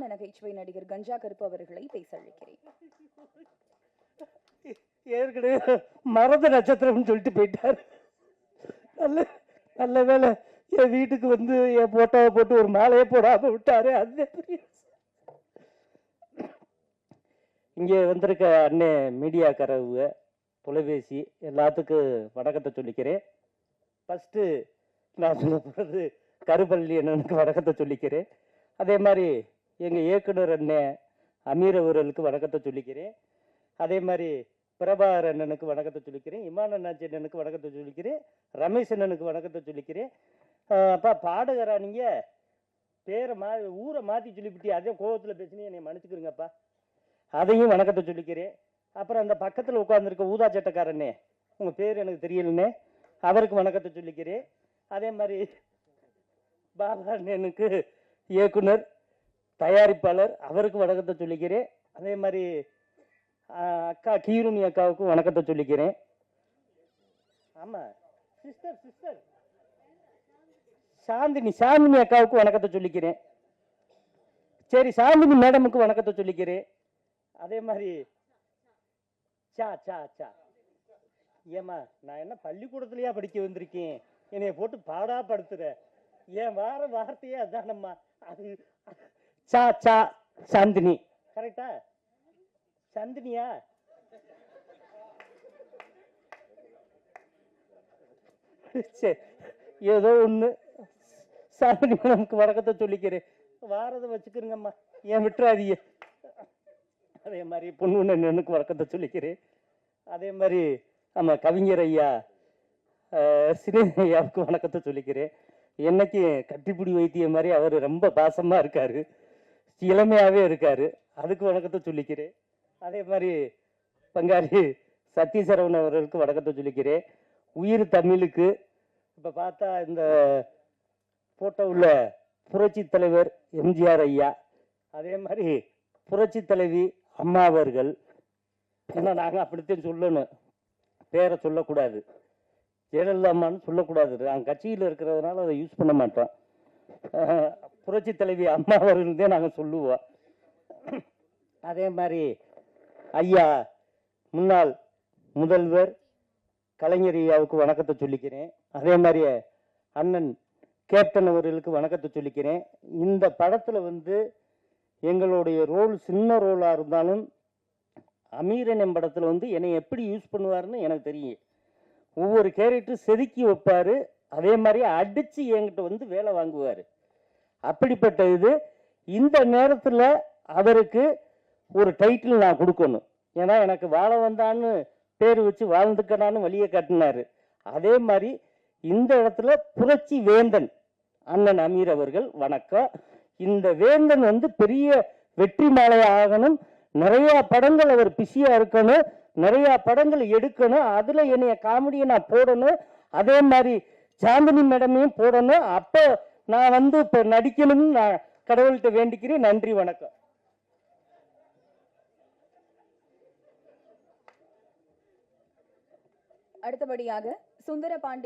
நகைச்சுவை நடிகர் கஞ்சா கருப்பு அவர்களை பேச அழைக்கிறேன். ஏற்கனவே மறந்த நட்சத்திரம் சொல்லிட்டு போயிட்டார். நல்ல நல்ல வேலை என் வீட்டுக்கு வந்து என் போட்டோவை போட்டு ஒரு மாலையை போடாம விட்டாரு. அது இங்கே வந்திருக்க அண்ணே மீடியாக்காரவுங்க, தொலைபேசி எல்லாத்துக்கும் வணக்கத்தை சொல்லிக்கிறேன். ஃபஸ்ட்டு நான் சொல்ல போகிறது கருப்பள்ளி அண்ணனுக்கு வணக்கத்தை சொல்லிக்கிறேன். அதே மாதிரி எங்கள் இயக்குனர் அண்ணன் அமீர் அவர்களுக்கு வணக்கத்தை சொல்லிக்கிறேன். அதே மாதிரி பிரபாகர் அண்ணனுக்கு வணக்கத்தை சொல்லிக்கிறேன். இமான் அண்ணாச்சி அண்ணனுக்கு வணக்கத்தை சொல்லிக்கிறேன். ரமேஷ் அண்ணனுக்கு வணக்கத்தை சொல்லிக்கிறேன். அப்பா பாடுகிறா, நீங்கள் பேரை ஊரை மாற்றி சொல்லிவிட்டி, அதே கோபத்தில் பேசினே என்னை மன்னிச்சுக்கிறீங்கப்பா, அதையும் வணக்கத்தை சொல்லிக்கிறேன். அப்புறம் அந்த பக்கத்தில் உட்காந்துருக்க ஊதா சட்டக்காரண்ணே, உங்கள் பேர் எனக்கு தெரியலண்ணே, அவருக்கு வணக்கத்தை சொல்லிக்கிறேன். அதே மாதிரி பாபா அண்ணனுக்கு இயக்குனர் தயாரிப்பாளர், அவருக்கு வணக்கத்தை சொல்லிக்கிறேன். அதே மாதிரி அக்கா கீருணி அக்காவுக்கும் வணக்கத்தை சொல்லிக்கிறேன். ஆமாம், சிஸ்டர் சாந்தினி அக்காவுக்கு வணக்கத்தை சொல்லிக்கிறேன். சரி, சாந்தினி மேடமுக்கு வணக்கத்தை சொல்லிக்கிறேன். அதே மாதிரி சா சா சா ஏமா, நான் என்ன பள்ளிக்கூடத்துலயா படிக்க வந்திருக்கேன், என்னைய போட்டு பாடா படுத்துற, ஏன் வார வார்த்தையே அதானம்மா, அது சா சா சாந்தினி கரெக்டா? சந்தினியா? சரி, ஏதோ ஒன்று சாந்தினி நமக்கு வணக்கத்தை சொல்லிக்கிறேன். வாரதை வச்சுக்கிறேங்கம்மா, ஏன் விட்டுறாதீங்க. அதே மாதிரி பொண்ணு எனக்கு வணக்கத்தை சொல்லிக்கிறேன். அதே மாதிரி ஆமாம், கவிஞர் ஐயா சினேகன் ஐயாவுக்கு வணக்கத்தை சொல்லிக்கிறேன். என்னைக்கு கட்டிப்பிடி வைத்தியம் மாதிரி அவர் ரொம்ப பாசமாக இருக்கார், இளமையாகவே இருக்கார், அதுக்கு வணக்கத்தை சொல்லிக்கிறேன். அதே மாதிரி பங்காளி சத்யசரவணன் அவர்களுக்கு வணக்கத்தை சொல்லிக்கிறேன். உயிர் தமிழுக்கு இப்போ பார்த்தா இந்த ஃபோட்டோவில் புரட்சி தலைவர் எம்ஜிஆர் ஐயா, அதே மாதிரி புரட்சி தலைவி அம்மா அவர்கள். ஏன்னா நாங்கள் அப்படித்தான் சொல்லணும், பேரை சொல்லக்கூடாது, ஜெயலலிதா அம்மான்னு சொல்லக்கூடாது, நாங்கள் கட்சியில் இருக்கிறதுனால அதை யூஸ் பண்ண மாட்டோம். புரட்சி தலைவி அம்மா அவர்கள் தான் நாங்கள் சொல்லுவோம். அதே மாதிரி ஐயா முன்னாள் முதல்வர் கலைஞர் ஐயாவுக்கு வணக்கத்தை சொல்லிக்கிறேன். அதே மாதிரி அண்ணன் கேப்டன் அவர்களுக்கு வணக்கத்தை சொல்லிக்கிறேன். இந்த படத்தில் வந்து எங்களுடைய ரோல் சின்ன ரோலாக இருந்தாலும் அமீரன் படத்தில் வந்து என்னை எப்படி யூஸ் பண்ணுவார்னு எனக்கு தெரியும். ஒவ்வொரு கேரக்டரும் செதுக்கி வைப்பார், அதே மாதிரி அடித்து என்கிட்ட வந்து வேலை வாங்குவார். அப்படிப்பட்ட இது இந்த நேரத்தில் அவருக்கு ஒரு டைட்டில் நான் கொடுக்கணும். ஏன்னா எனக்கு வாழ வந்தான்னு பேர் வச்சு வாழ்ந்துக்கனான்னு வழியை காட்டினார். அதே மாதிரி இந்த இடத்துல புரட்சி வேந்தன் அண்ணன் அமீர் அவர்கள் வணக்கம். இந்த வேந்தன் வந்து பெரிய வெற்றி மாலை ஆகணும், நிறைய படங்கள் அவர் பிஸியா இருக்கணும், நிறைய படங்கள் எடுக்கணும், அதுல என்னைய காமெடியை நான் போடணும், அதே மாதிரி சாந்தினி மேடமையும் போடணும். அப்போ நான் வந்து இப்ப நடிக்கணும்னு நான் கடவுள்கிட்ட வேண்டிக்கிறேன். நன்றி, வணக்கம். அடுத்தபடியாக சுந்தர பாண்டி